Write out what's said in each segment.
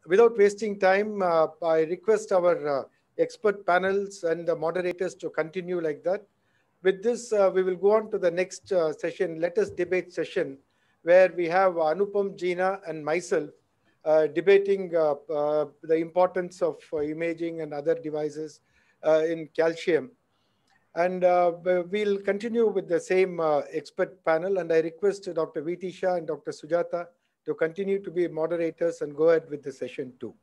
without wasting time, I request our expert panels and the moderators to continue like that. With this, we will go on to the next session, let us debate session, where we have Anupam, Gina, and myself debating the importance of imaging and other devices in calcium. And we'll continue with the same expert panel. And I request Dr. VT Shah and Dr. Sujata to continue to be moderators and go ahead with the session too.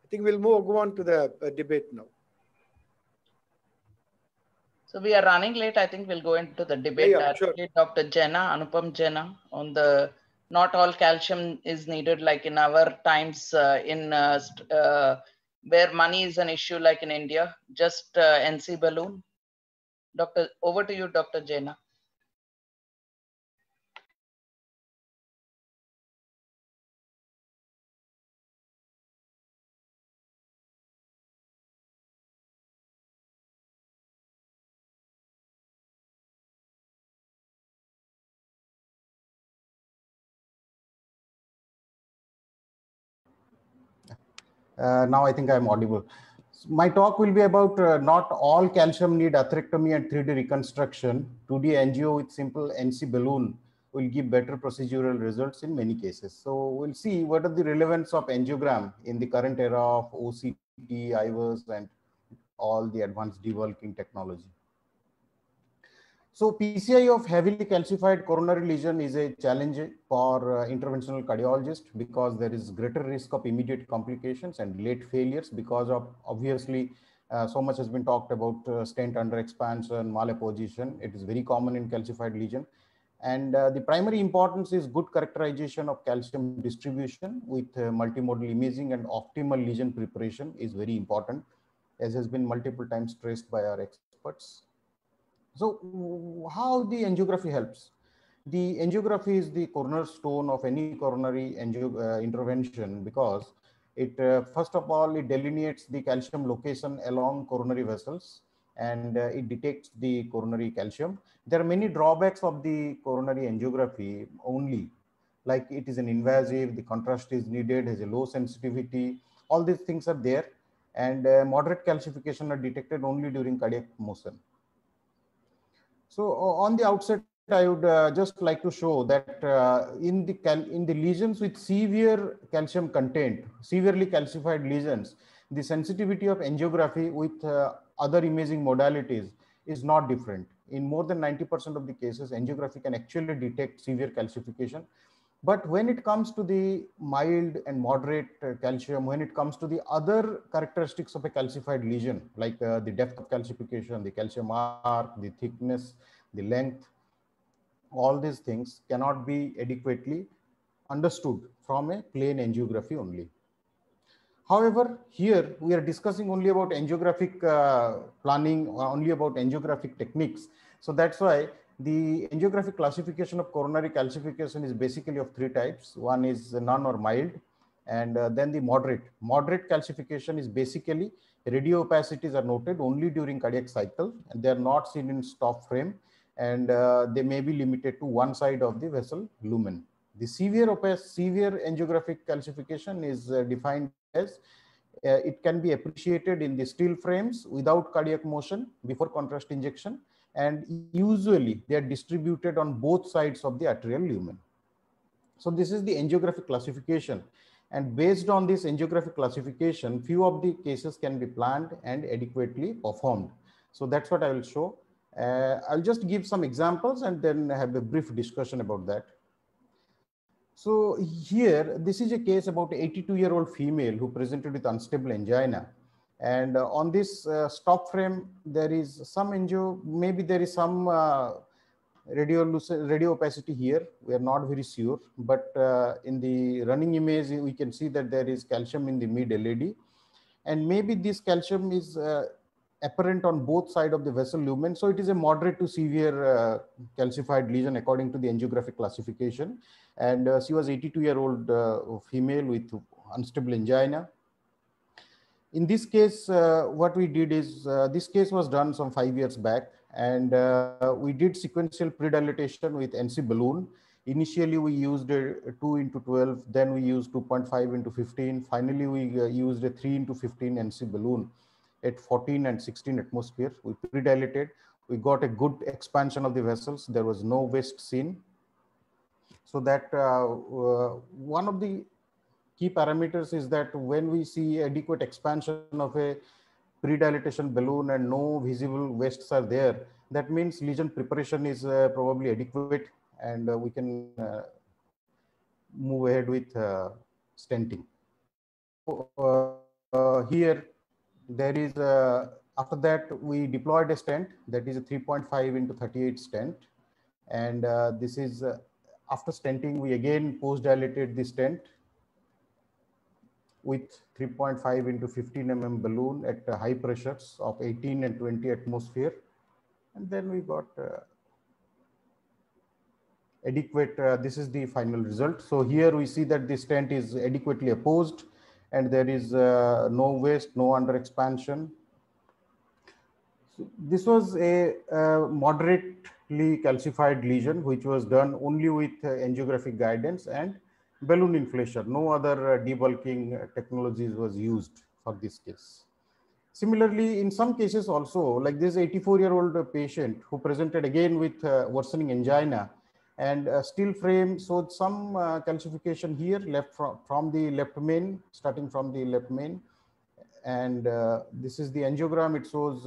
I think we'll go on to the debate now. So we are running late. I think we'll go into the debate directly. Sure. Dr. Anupam Jena, on the not all calcium is needed like in our times where money is an issue like in India, just NC balloon. Doctor, over to you, Dr. Jena. Now I think I'm audible. My talk will be about not all calcium need atherectomy and 3D reconstruction. 2D angio with simple NC balloon will give better procedural results in many cases. So we'll see what are the relevance of angiogram in the current era of OCT, IVUS, and all the advanced debulking technology. So PCI of heavily calcified coronary lesion is a challenge for interventional cardiologists because there is greater risk of immediate complications and late failures because of obviously so much has been talked about stent under expansion, malapposition. It is very common in calcified lesion. And the primary importance is good characterization of calcium distribution with multimodal imaging, and optimal lesion preparation is very important, as has been multiple times stressed by our experts. So how the angiography helps? The angiography is the cornerstone of any coronary intervention because it, first of all, it delineates the calcium location along coronary vessels, and it detects the coronary calcium. There are many drawbacks of the coronary angiography only, like it is an invasive, the contrast is needed, has a low sensitivity. All these things are there, and moderate calcification are detected only during cardiac motion. So on the outset, I would just like to show that in the lesions with severe calcium content, severely calcified lesions, the sensitivity of angiography with other imaging modalities is not different. In more than 90% of the cases, angiography can actually detect severe calcification. But when it comes to the mild and moderate calcium, when it comes to the other characteristics of a calcified lesion, like the depth of calcification, the calcium arc, the thickness, the length, all these things cannot be adequately understood from a plain angiography only. However, here we are discussing only about angiographic planning, only about angiographic techniques. So that's why the angiographic classification of coronary calcification is basically of three types. One is none or mild, and then the moderate. Moderate calcification is basically radio opacities are noted only during cardiac cycle, and they are not seen in stop frame, and they may be limited to one side of the vessel lumen. The severe angiographic calcification is defined as it can be appreciated in the still frames without cardiac motion before contrast injection, and usually they are distributed on both sides of the arterial lumen. So this is the angiographic classification, and based on this angiographic classification, few of the cases can be planned and adequately performed. So that's what I will show. I'll just give some examples and then have a brief discussion about that. So here, this is a case about 82-year-old female who presented with unstable angina. And on this stop frame, there is some angio, maybe there is some radio opacity here. We are not very sure, but in the running image, we can see that there is calcium in the mid LED. And maybe this calcium is apparent on both sides of the vessel lumen. So it is a moderate to severe calcified lesion according to the angiographic classification. And she was 82-year-old female with unstable angina. In this case, what we did is, this case was done some 5 years back, and we did sequential predilatation with NC balloon. Initially, we used a 2 into 12, then we used 2.5 into 15. Finally, we used a 3 into 15 NC balloon at 14 and 16 atmosphere. We pre-dilated. We got a good expansion of the vessels. There was no waste seen. So that one of the key parameters is that when we see adequate expansion of a pre-dilatation balloon and no visible wastes are there, that means lesion preparation is probably adequate, and we can move ahead with stenting. Here there is after that we deployed a stent that is a 3.5 into 38 stent, and this is after stenting we again post dilated the stent with 3.5 into 15 mm balloon at high pressures of 18 and 20 atmosphere, and then we got adequate. This is the final result. So here we see that the stent is adequately opposed, and there is no waste, no under expansion. So this was a moderately calcified lesion, which was done only with angiographic guidance and balloon inflation. No other debulking technologies was used for this case. Similarly, in some cases also, like this 84-year-old patient who presented again with worsening angina, and still frame showed some calcification here left from the left main, starting from the left main. And this is the angiogram. It shows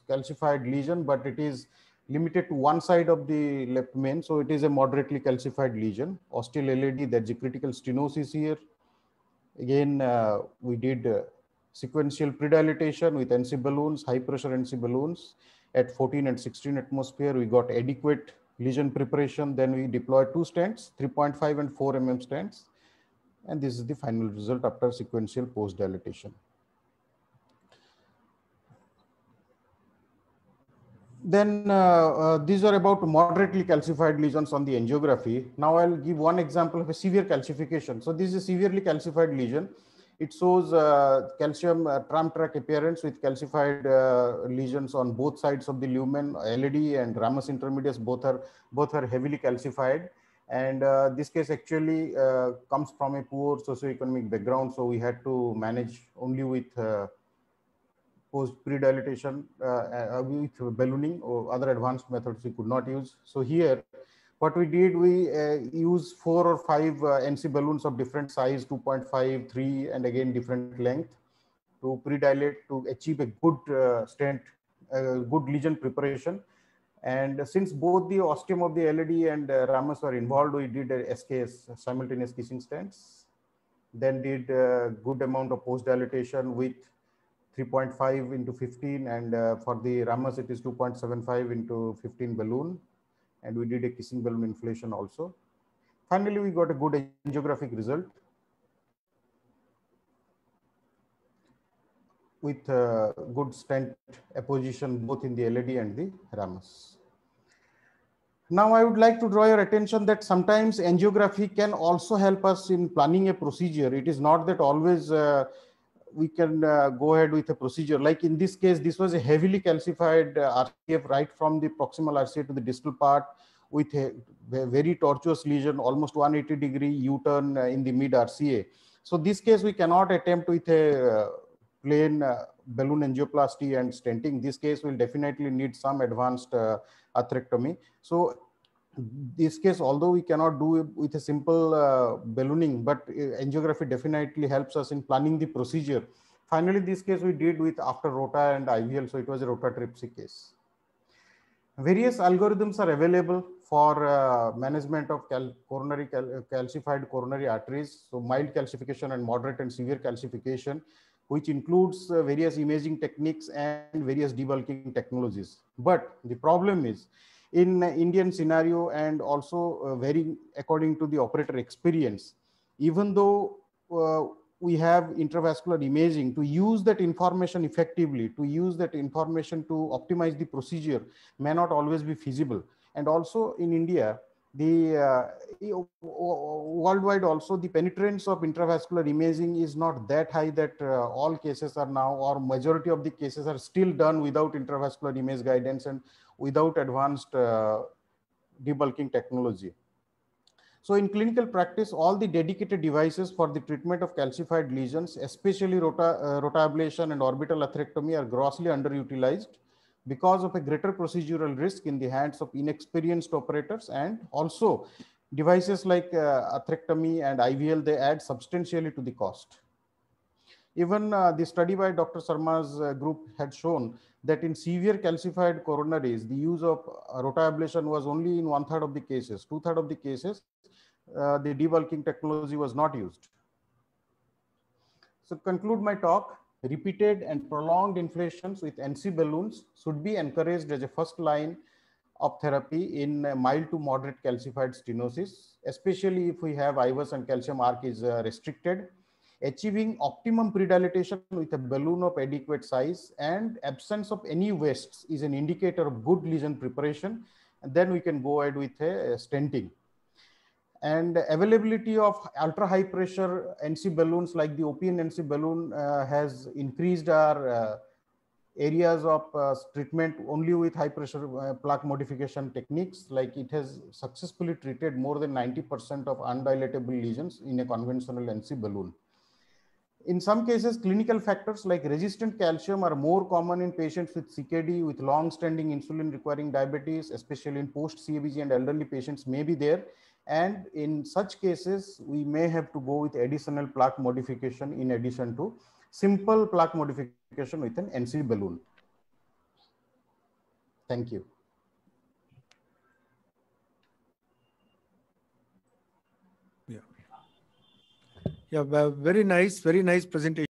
calcified lesion, but it is limited to one side of the left main. So it is a moderately calcified lesion. Ostial LAD, there's a critical stenosis here. Again, we did sequential predilatation with NC balloons, high pressure NC balloons at 14 and 16 atmosphere. We got adequate lesion preparation. Then we deployed 2 stents, 3.5 and 4 mm stents. And this is the final result after sequential post dilatation. Then these are about moderately calcified lesions on the angiography. Now I'll give one example of a severe calcification. So this is a severely calcified lesion. It shows calcium tram track appearance with calcified lesions on both sides of the lumen. LAD and ramus intermedius both are heavily calcified. And this case actually comes from a poor socioeconomic background. So we had to manage only with post pre-dilatation with ballooning, or other advanced methods we could not use. So here, what we did, we use 4 or 5 NC balloons of different size, 2.5, 3, and again different length to pre-dilate to achieve a good stent, good lesion preparation. And since both the ostium of the LAD and ramus were involved, we did a SKS, simultaneous kissing stents. Then did a good amount of post dilatation with 3.5 into 15, and for the ramus it is 2.75 into 15 balloon, and we did a kissing balloon inflation also. Finally, we got a good angiographic result with good stent apposition both in the LAD and the ramus. Now I would like to draw your attention that sometimes angiography can also help us in planning a procedure. It is not that always we can go ahead with a procedure. Like in this case, this was a heavily calcified RCF right from the proximal RCA to the distal part with a very tortuous lesion, almost 180-degree U-turn in the mid RCA. So this case, we cannot attempt with a plain balloon angioplasty and stenting. This case will definitely need some advanced atherectomy. So this case, although we cannot do it with a simple ballooning, but angiography definitely helps us in planning the procedure. Finally, this case we did with after rota and IVL, so it was a rotatripsy case. Various algorithms are available for management of calcified coronary arteries. So mild calcification and moderate and severe calcification, which includes various imaging techniques and various debulking technologies. But the problem is, in Indian scenario and also varying according to the operator experience, even though we have intravascular imaging, to use that information effectively, to use that information to optimize the procedure may not always be feasible. And also in India, the worldwide also the penetrance of intravascular imaging is not that high that all cases are now, or majority of the cases are still done without intravascular image guidance and without advanced debulking technology. So in clinical practice, all the dedicated devices for the treatment of calcified lesions, especially rotablation and orbital atherectomy, are grossly underutilized because of a greater procedural risk in the hands of inexperienced operators, and also devices like atherectomy and IVL, they add substantially to the cost. Even the study by Dr. Sarma's group had shown that in severe calcified coronaries, the use of rotablation was only in 1/3 of the cases. 2/3 of the cases, the debulking technology was not used. So conclude my talk, repeated and prolonged inflations with NC balloons should be encouraged as a first line of therapy in mild to moderate calcified stenosis, especially if we have IVUS and calcium arc is restricted. Achieving optimum predilatation with a balloon of adequate size and absence of any wastes is an indicator of good lesion preparation. And then we can go ahead with a stenting. And availability of ultra high pressure NC balloons like the OPN NC balloon has increased our areas of treatment only with high pressure plaque modification techniques. Like it has successfully treated more than 90% of undilatable lesions in a conventional NC balloon. In some cases, clinical factors like resistant calcium are more common in patients with CKD, with long-standing insulin requiring diabetes, especially in post-CABG and elderly patients may be there. And in such cases, we may have to go with additional plaque modification in addition to simple plaque modification with an NC balloon. Thank you. Yeah, very nice presentation.